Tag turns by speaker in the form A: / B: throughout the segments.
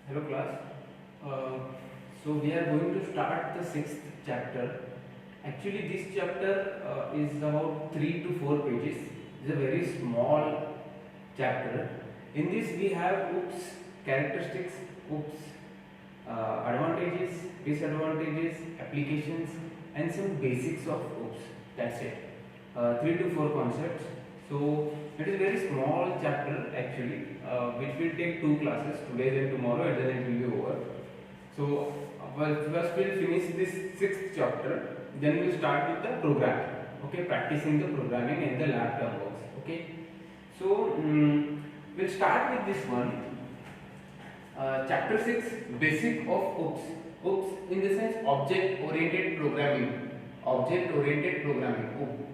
A: Hello class. Uh, so we are going to start the sixth chapter. Actually, this chapter is about 3 to 4 pages. It's a very small chapter. In this, we have OOPS characteristics, OOPS advantages, disadvantages, applications, and some basics of OOPS. That's it. 3 to 4 concepts. So it is a very small chapter actually, which will take 2 classes, today and tomorrow, and then it will be over. So first we'll finish this sixth chapter, then we'll start with the program. Okay, practicing the programming and the lab term works. Okay, so we'll start with this one. Chapter 6, basic of OOPS. OOPS in the sense object oriented programming. Object oriented programming. OOP.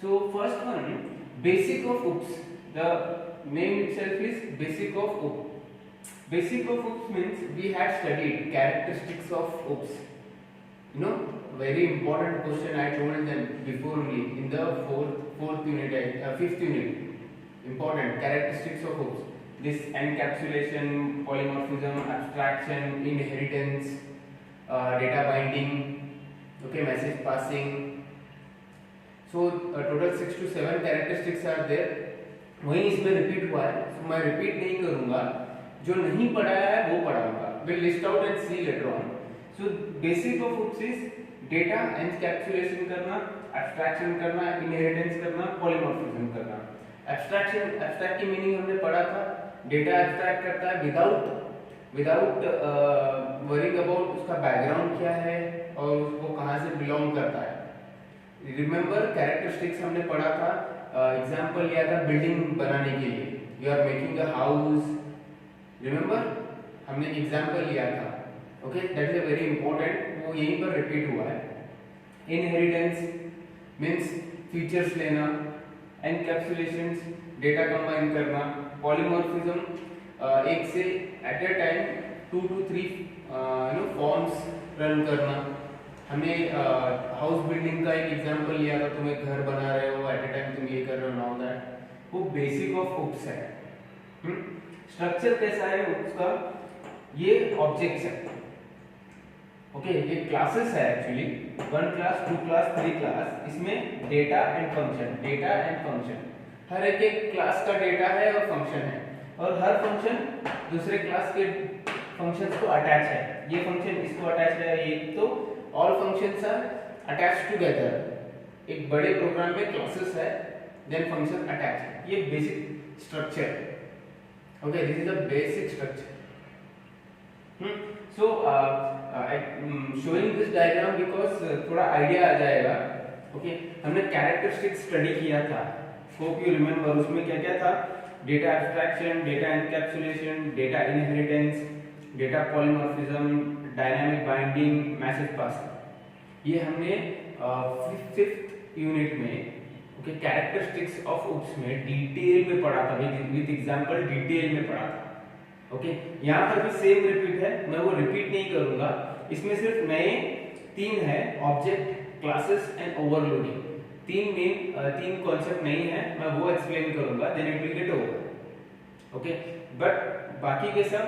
A: So first one, basic of OOPS. The name itself is basic of OOPS. Basic of OOPS means we had studied characteristics of OOPS. You know, very important question I told them before only in the fifth unit. Important characteristics of OOPS. This encapsulation, polymorphism, abstraction, inheritance, data binding, okay, message passing. So total 6 to 7 characteristics are there. वही इसमें repeat हुआ है, so मैं repeat नहीं करूंगा, जो नहीं पढ़ाया है वो पढ़ाऊंगा. We'll list out and see later on. So basic of OOPS is data encapsulation करना, abstraction करना, inheritance करना, polymorphism करना. abstract की मीनिंग हमने पढ़ा था. डेटा एब्स्ट्रैक्ट करता है विदाउट वरिंग अबाउट उसका बैकग्राउंड क्या है और उसको कहाँ से बिलोंग करता है. रिमेंबर कैरेक्टरिस्टिक्स हमने पढ़ा था. एग्जांपल लिया था बिल्डिंग बनाने के लिए. You are making a house. Remember हमने एग्जांपल लिया था. Okay, that is a very important. वो यहीं पर रिपीट हुआ है. इनहेरिटेंस मींस फीचर्स लेना. एनकैप्सुलेशंस डेटा कंबाइन करना. पॉलीमॉर्फिज्म एक से at a time 2 to 3 forms run करना. हमने हाउस बिल्डिंग का एक एग्जांपल लिया था. तुम्हें घर बना रहे हो, एट अ टाइम तुम ये कर रहे हो, नाउ दैट. वो बेसिक ऑफ OOPS है. स्ट्रक्चर कैसा है OOPS का? ये ऑब्जेक्ट्स है. ओके, ये क्लासेस है एक्चुअली. 1 class, 2 class, 3 class. इसमें डेटा एंड फंक्शन. हर एक क्लास का डेटा है और फंक्शन है, और हर फंक्शन दूसरे क्लास के फंक्शंस को अटैच है. ये फंक्शन इसको अटैच है. ये तो all functions are attached together. एक बड़े प्रोग्राम में क्लासेस है, देन फंक्शन अटैच. ये basic structure. Okay, this is the basic structure. So I showing this diagram because थोड़ा आइडिया आ जाएगा. ओके, हमने कैरेक्टरिस्टिक्स स्टडी किया था. Hope you remember. उसमें क्या क्या था? Data abstraction, data encapsulation, data inheritance, data polymorphism, dynamic binding, message passing. ये हमने फिफ्थ यूनिट में ओके कैरेक्टरिस्टिक्स ऑफ OOPS में डिटेल में पढ़ा था. विद एग्जांपल डिटेल में पढ़ा था. ओके, यहाँ पर भी सेम रिपीट है. मैं वो रिपीट नहीं करूंगा. इसमें सिर्फ नए 3 है: object, classes and overloading. 3 concept नहीं है. मैं वो एक्सप्लेन करूंगा, then it will get over. Okay, but बाकी के सब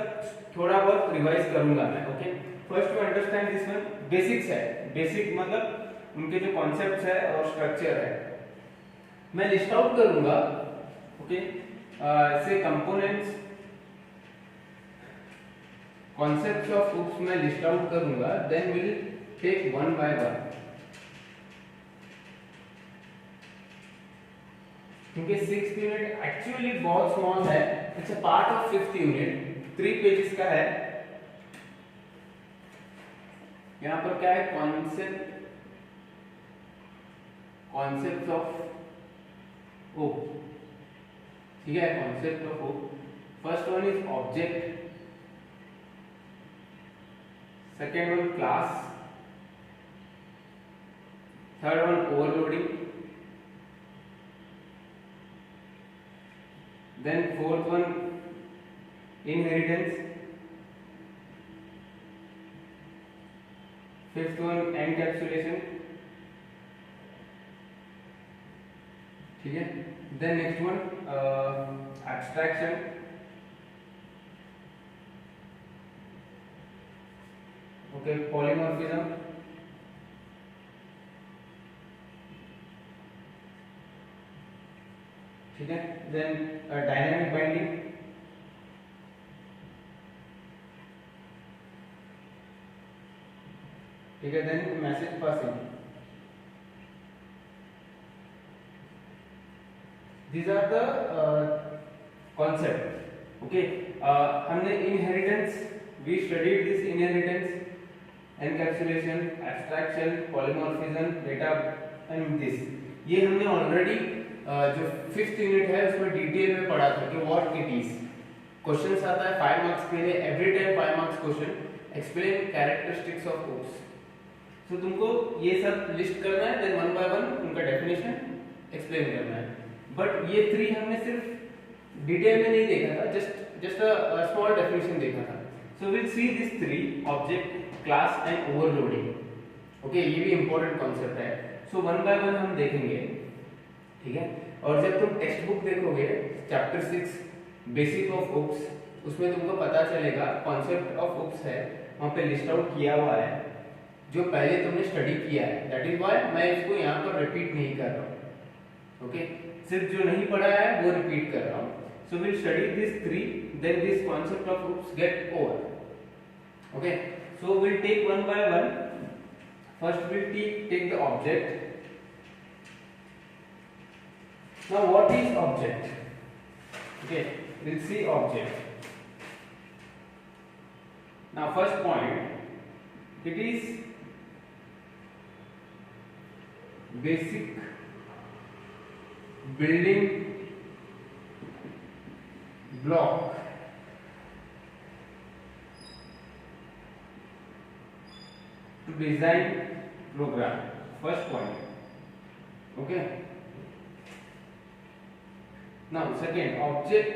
A: थोड़ा बहुत रिवाइज करूंगा मैं. Okay, first to understand this one, basics है. बेसिक मतलब उनके जो कॉन्सेप्ट्स है और स्ट्रक्चर है. मैं लिस्ट आउट करूंगा. Okay, say components, concepts of OOPS में लिस्ट आउट करूंगा, then will take one by one. क्योंकि 6th यूनिट एक्चुअली बहुत स्मॉल है. It's a part of 5th unit. 3 pages का है. यहाँ पर क्या है? Concept of OOPS. ठीक है, concept of OOPS. First one is object, second one class, third one overloading, then fourth one inheritance, fifth one encapsulation. ठीक है, then next one abstraction, okay, polymorphism, ठीक है, देन डायनामिक बाइंडिंग, ठीक है, then message passing. These are the concept. Okay, हमने inheritance, we studied this inheritance, encapsulation, abstraction, polymorphism, data and this. ये हमने already जो 5th यूनिट है उसमें डिटेल में पढ़ा था कि what it is. क्वेश्चन आता है 5 मार्क्स के लिए, every time 5 marks question, explain characteristics of OOPs. तो तुमको ये सब लिस्ट करना है, देन वन बाय वन उनका डेफिनेशन एक्सप्लेन करना है. बट ये 3 हमने सिर्फ डिटेल में नहीं देखा था, जस्ट अ स्मॉल डेफिनेशन देखा था. So will see this 3 object, class and overloading. Okay, ये भी इंपॉर्टेंट कॉन्सेप्ट है. सो वन बाय वन हम देखेंगे, ठीक है. और जब तुम टेक्स्ट बुक देखोगे चैप्टर 6 बेसिक ऑफ OOPs, उसमें तुमको पता चलेगा कॉन्सेप्ट ऑफ OOPs है, वहां पे लिस्ट आउट किया हुआ है जो पहले तुमने स्टडी किया है. दैट इज व्हाई मैं इसको यहाँ पर रिपीट नहीं कर रहा हूँ. ओके, सिर्फ जो नहीं पढ़ा है वो रिपीट कर रहा हूँ. So will study this 3, then this concept of OOPs get over. Okay, so will take one by one. First will take the object. Now what is object? Okay, we'll see object. Now first point, it is basic building block to design program. First point. Okay. Now second, object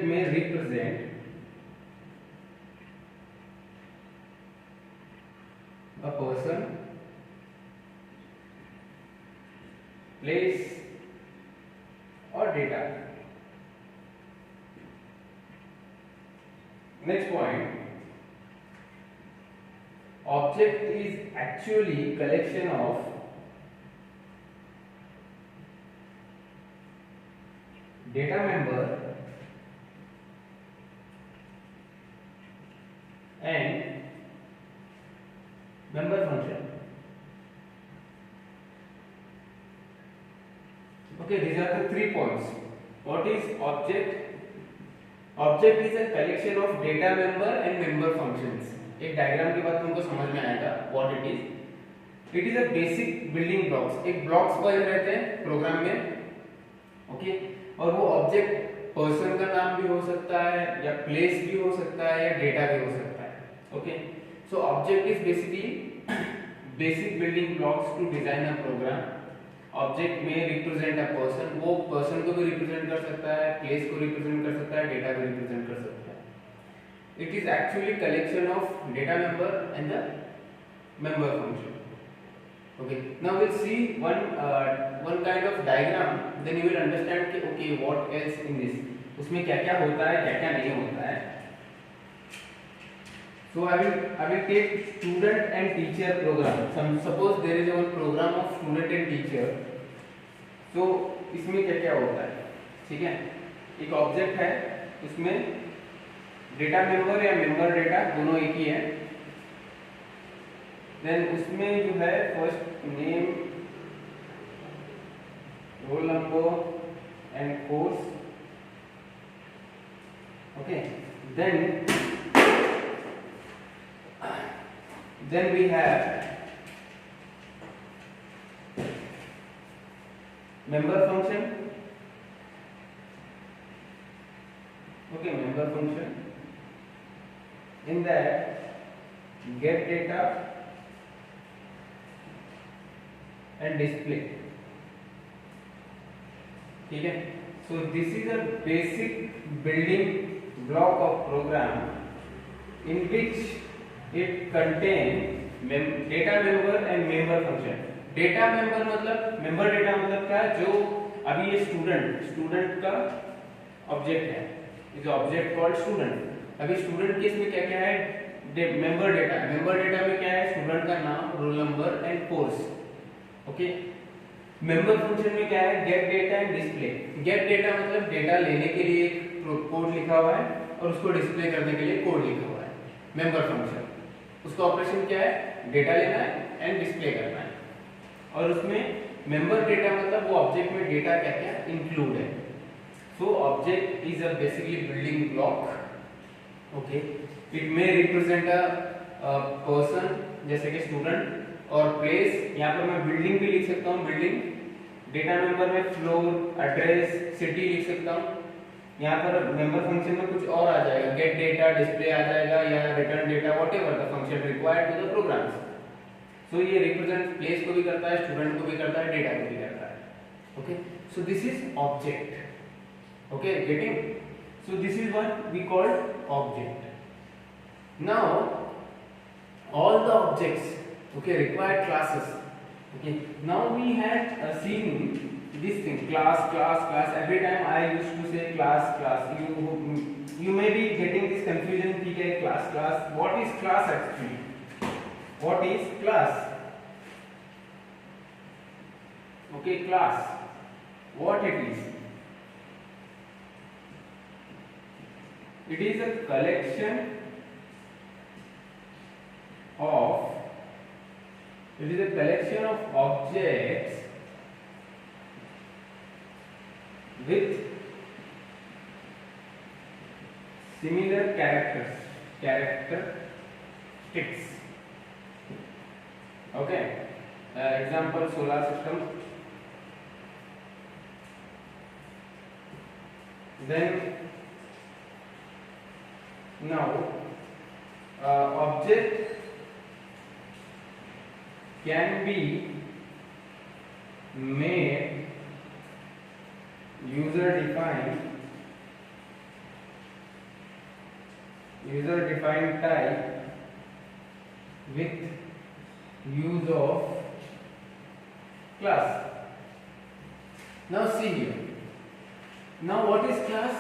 A: may represent a person, place or data. Next point, object is actually collection of data member and member function. Okay, these are the 3 points. What is object? Object is a collection of data member and member functions. एक diagram के बाद तुमको समझ में आएगा what it is. It is a basic building blocks. एक blocks बने रहते हैं प्रोग्राम में. ओके, और वो ऑब्जेक्ट पर्सन का नाम भी हो सकता है, या प्लेस भी हो सकता है, या डेटा भी हो सकता है. Okay, so object is basically basic building blocks to design a program. Object में रिप्रेजेंट अ पर्सन, वो पर्सन को भी रिप्रेजेंट कर सकता है, प्लेस को रिप्रेजेंट कर सकता है, डेटा को रिप्रेजेंट कर सकता है. It is actually collection of data member and the member function. Okay, now we'll see one kind of diagram, then you will understand कि okay what else in this, उसमें क्या क्या होता है, क्या क्या नहीं होता है. So I will take student and teacher program. Suppose there is one program of student and teacher. So इसमें क्या क्या होता है, ठीक है. एक ऑब्जेक्ट है, उसमें डेटा मेंबर या मेंबर डेटा दोनों एक ही है. देन उसमें जो है first name, roll number and course. Okay, then we have member function. Okay, member function. In that get data and display. ठीक है. So this is a basic building block of program in which it contains data member and member function. Data member मतलब member data मतलब क्या है, जो अभी ये student का ऑब्जेक्ट है, इज ऑब्जेक्ट कॉल्ड स्टूडेंट। अभी स्टूडेंट केस में क्या क्या है, मेंबर डेटा। मेंबर डेटा में क्या है, स्टूडेंट का नाम, roll number and course. Okay, member function में क्या है, gate data and display. Gate data मतलब डेटा लेने के लिए एक कोड लिखा हुआ है और उसको डिस्प्ले करने के लिए कोड लिखा हुआ है। मेंबर फंक्शन, उसका ऑपरेशन क्या है, डेटा लेना है एंड डिस्प्ले करना है। और उसमें मेंबर डेटा मतलब वो ऑब्जेक्ट में डेटा क्या क्या इंक्लूड है। सो object is a basically building block. Okay, it may represent a person जैसे कि स्टूडेंट, और प्लेस, यहाँ पर मैं बिल्डिंग भी लिख सकता हूँ, बिल्डिंग। डेटा मेंबर में फ्लोर, एड्रेस, सिटी लिख सकता हूँ। यहाँ पर मेंबर फंक्शन में कुछ और आ जाएगा, गेट डेटा, डिस्प्ले आ जाएगा, या return data, whatever the function required to the programs. So ये रिप्रेजेंट प्लेस को भी करता है, स्टूडेंट को भी करता है, डेटा को भी करता है। Okay, so this is object. Okay, getting? So this is what we called object. Now all the objects, okay, required classes. Okay, now we had seen this thing, class, class, class. Every time I used to say class, class. You may be getting this confusion, ठीक है, class, class. What is class actually? What is class? Okay, class. What it is? It is a collection of objects with similar characteristics. Okay, example solar system. Then now object can be made user defined type with use of class. Now see here. Now what is class?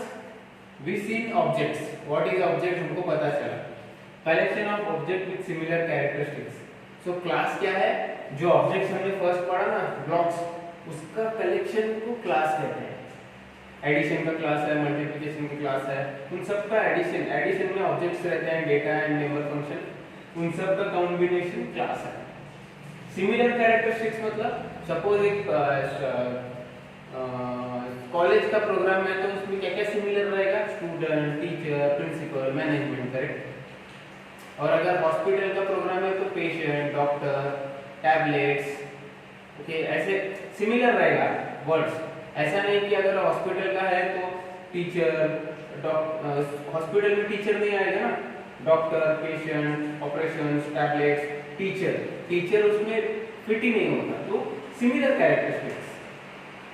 A: We seen objects. What is object हमको पता चला, collection of object with similar characteristics. So class क्या है, जो objects हमने first पढ़ा ना, blocks, उसका कलेक्शन को क्लास कहते हैं। एडिशन का क्लास है, मल्टीप्लिकेशन का क्लास है, उन सब का एडिशन में ऑब्जेक्ट्स रहते हैं, डेटा एंड मेंबर फंक्शन, उन सब का कॉम्बिनेशन क्लास है। सिमिलर कैरेक्टरिस्टिक्स मतलब सपोज एक कॉलेज का प्रोग्राम है तो उसमें क्या क्या सिमिलर रहेगा, student, teacher, principal, management, correct. और अगर हॉस्पिटल का प्रोग्राम है तो पेशेंट, डॉक्टर, टैबलेट्स, ओके, ऐसे सिमिलर रहेगा वर्ड्स। ऐसा नहीं कि अगर हॉस्पिटल का है तो टीचर, हॉस्पिटल में टीचर नहीं आएगा ना, doctor, patient, operations, tablets, teacher उसमें फिट ही नहीं होता। तो similar characteristics.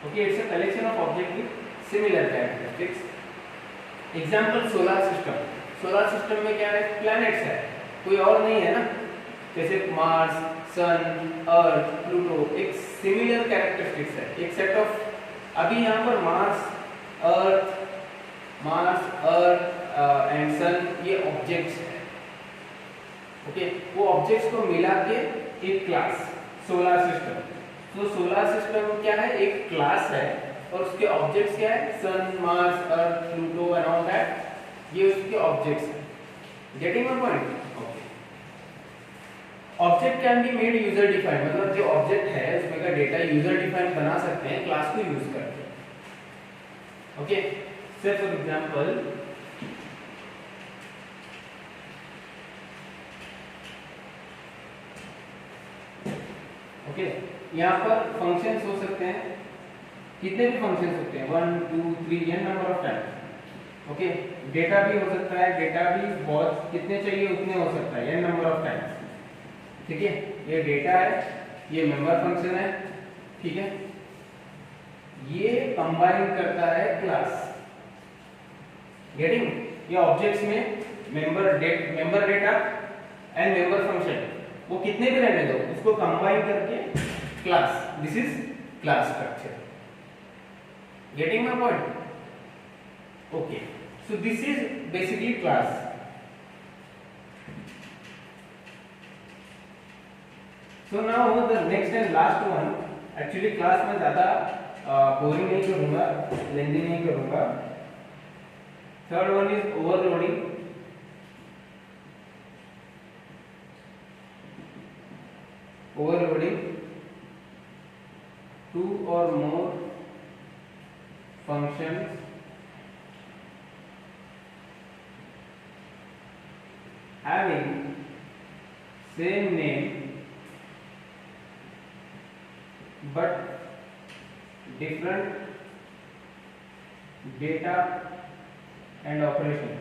A: Okay, it's a collection of object with similar characteristics. Example solar system. Solar system में क्या है, प्लैनेट्स है, कोई और नहीं है ना, जैसे मार्स, सन, अर्थ, प्लूटो, एक सिमिलर कैरेक्टरिस्टिक्स है, एक सेट ऑफ। अभी यहाँ पर मार्स, अर्थ एंड सन ये ऑब्जेक्ट्स है। ओके, वो ऑब्जेक्ट्स को मिला के एक क्लास, सोलर सिस्टम। तो सोलर सिस्टम क्या है, एक क्लास है, और उसके ऑब्जेक्ट्स क्या है, sun, Mars, Earth, Pluto and all that, ये उसके ऑब्जेक्ट्स हैं। Getting my point? Object can be made user defined, मतलब जो ऑब्जेक्ट है उसमें का डेटा यूजर डिफाइंड बना सकते हैं क्लास को यूज करके। Okay, say for example okay, यहाँ पर फंक्शंस हो सकते हैं, कितने भी फंक्शंस होते हैं, 1 2 3 N number of times. Okay, data भी हो सकता है, डेटा भी बहुत कितने चाहिए उतने हो सकता है, एन नंबर ऑफ टाइम्स। ठीक है, ये डेटा है, ये मेंबर फंक्शन है, ठीक है, ये कंबाइन करता है क्लास। गेटिंग? ये ऑब्जेक्ट्स में member data and member function, वो कितने भी रहने दो, उसको कंबाइन करके class, this is class structure. Getting my point? Okay, so this is basically class. So now the next and last one, actually class में ज़्यादा बोरिंग नहीं करूँगा, लेंदी नहीं करूँगा. Third one is overloading. Overloading two or more functions having same name but different data and operation.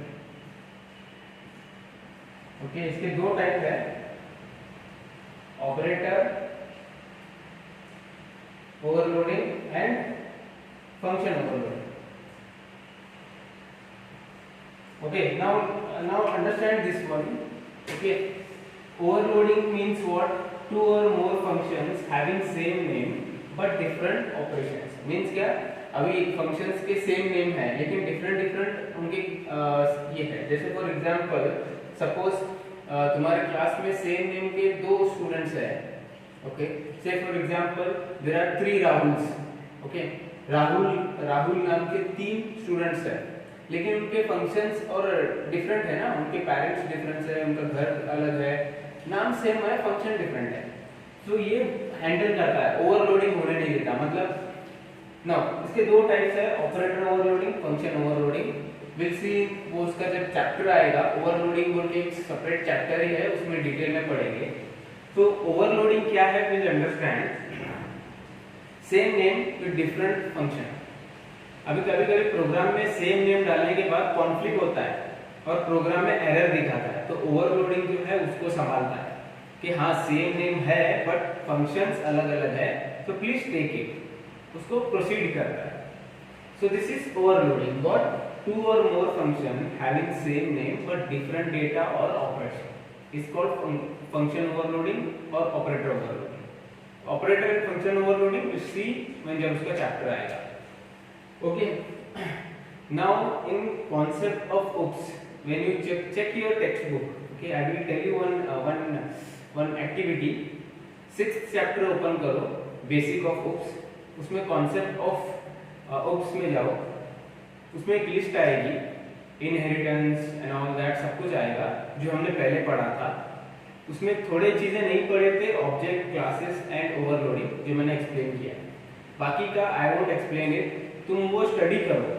A: Okay, इसके दो type है, operator overloading and function overloading. Okay, now understand this one. Okay, overloading means what? Two or more functions having same name but different operations. Means क्या? अभी functions के same name है लेकिन different उनके ये है. जैसे for example, suppose तुम्हारे क्लास में सेम नेम के दो स्टूडेंट्स है. Okay, say for example there are 3 Rahuls. Okay, Rahul नाम के 3 स्टूडेंट्स है लेकिन उनके फंक्शंस और डिफरेंट है ना, उनके पेरेंट्स डिफरेंस है, उनका घर अलग है, नाम सेम है, फंक्शन डिफरेंट है. तो ये हैंडल करता है, ओवरलोडिंग होने नहीं देता. मतलब ना, इसके दो टाइप्स है, operator overloading, function overloading. Will see, वो उसका जब चैप्टर आएगा, ओवरलोडिंग बोल के एक सेपरेट चैप्टर ही है, उसमें डिटेल में पढ़ेंगे. तो ओवरलोडिंग क्या है, please understand. Same name with different function. अभी कभी कभी प्रोग्राम में सेम नेम डालने के बाद कॉन्फ्लिक्ट होता है और प्रोग्राम में एरर दिखाता है. तो ओवरलोडिंग जो है उसको संभालता है कि हाँ सेम नेम है बट फंक्शंस अलग अलग है, तो प्लीज टेक इट, उसको प्रोसीड करता है. सो this is overloading. What? Two or more function having same name but different data or operation is called function overloading or operator overloading. Operator and function overloading you see when जब उसका chapter आएगा. Okay. Now in concept of OOPS, when you check your textbook, okay, I will tell you one activity. 6th chapter open करो, basic of OOPS. उसमें concept of OOPS में जाओ, उसमें एक list आएगी, इनहेरिटेंस एंड ऑल दैट सब कुछ आएगा जो हमने पहले पढ़ा था. उसमें थोड़े चीजें नहीं पढ़े थे, ऑब्जेक्ट, क्लासेस एंड ओवरलोडिंग, जो मैंने एक्सप्लेन किया. बाकी का आई वोंट एक्सप्लेन इट, तुम वो स्टडी करो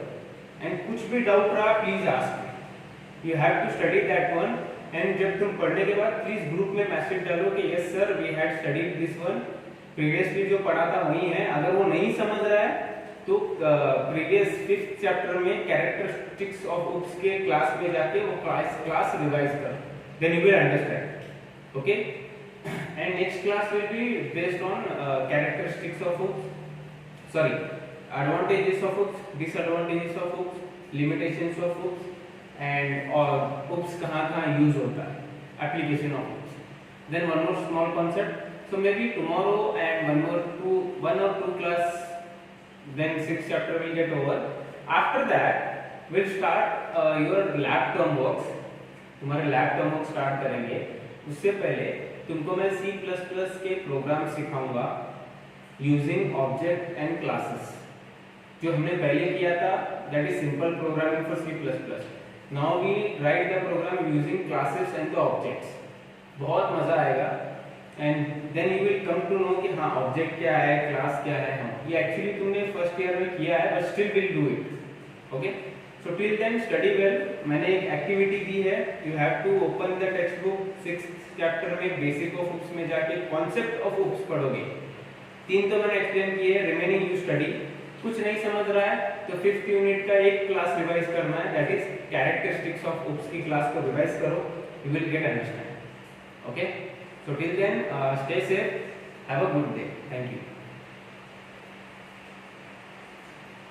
A: एंड कुछ भी डाउट रहा please ask. You have to study that one. And जब तुम पढ़ने के बाद प्लीज ग्रुप में मैसेज डालो कि yes sir we had studied this one, previously जो पढ़ा था वही है. अगर वो नहीं समझ रहा है तो प्रीवियस 5th चैप्टर में कैरेक्टरिस्टिक्स ऑफ OOPS के क्लास में जाके वो क्लास रिवाइज कर, then you will understand. Okay, and next class will be based on characteristics of OOPS, sorry advantages of OOPS, disadvantages of OOPS, limitations of OOPS and OOPS कहाँ use होता है, application of OOPS. Then one more small concept. So maybe tomorrow and one or two class, then 6th chapter will get over. After that we'll start your lab term works. तुम्हारे lab term work start करेंगे. उससे पहले तुमको मैं C++ के programme सिखाऊंगा using object and classes. जो हमने पहले किया था, that is simple programming for C++. Now we write the program using classes and the objects. बहुत मजा आएगा. And then you will come to know कि हाँ ऑब्जेक्ट क्या है, क्लास क्या है. हम ये एक्चुअली तुमने फर्स्ट ईयर में किया है but still will do it. Okay, so till then study well. मैंने एक एक्टिविटी दी है, you have to open the text book. 6th chapter में बेसिक ऑफ OOPS में जाके कॉन्सेप्ट ऑफ OOPS पढ़ोगे. 3 तो मैंने एक्सप्लेन किए, रिमेनिंग यू स्टडी. कुछ नहीं समझ रहा है तो 5th यूनिट का एक क्लास रिवाइज करना है, that is characteristics of OOPS की क्लास को रिवाइज करो, you will get understand. Okay, so till then stay safe, have a good day, thank you.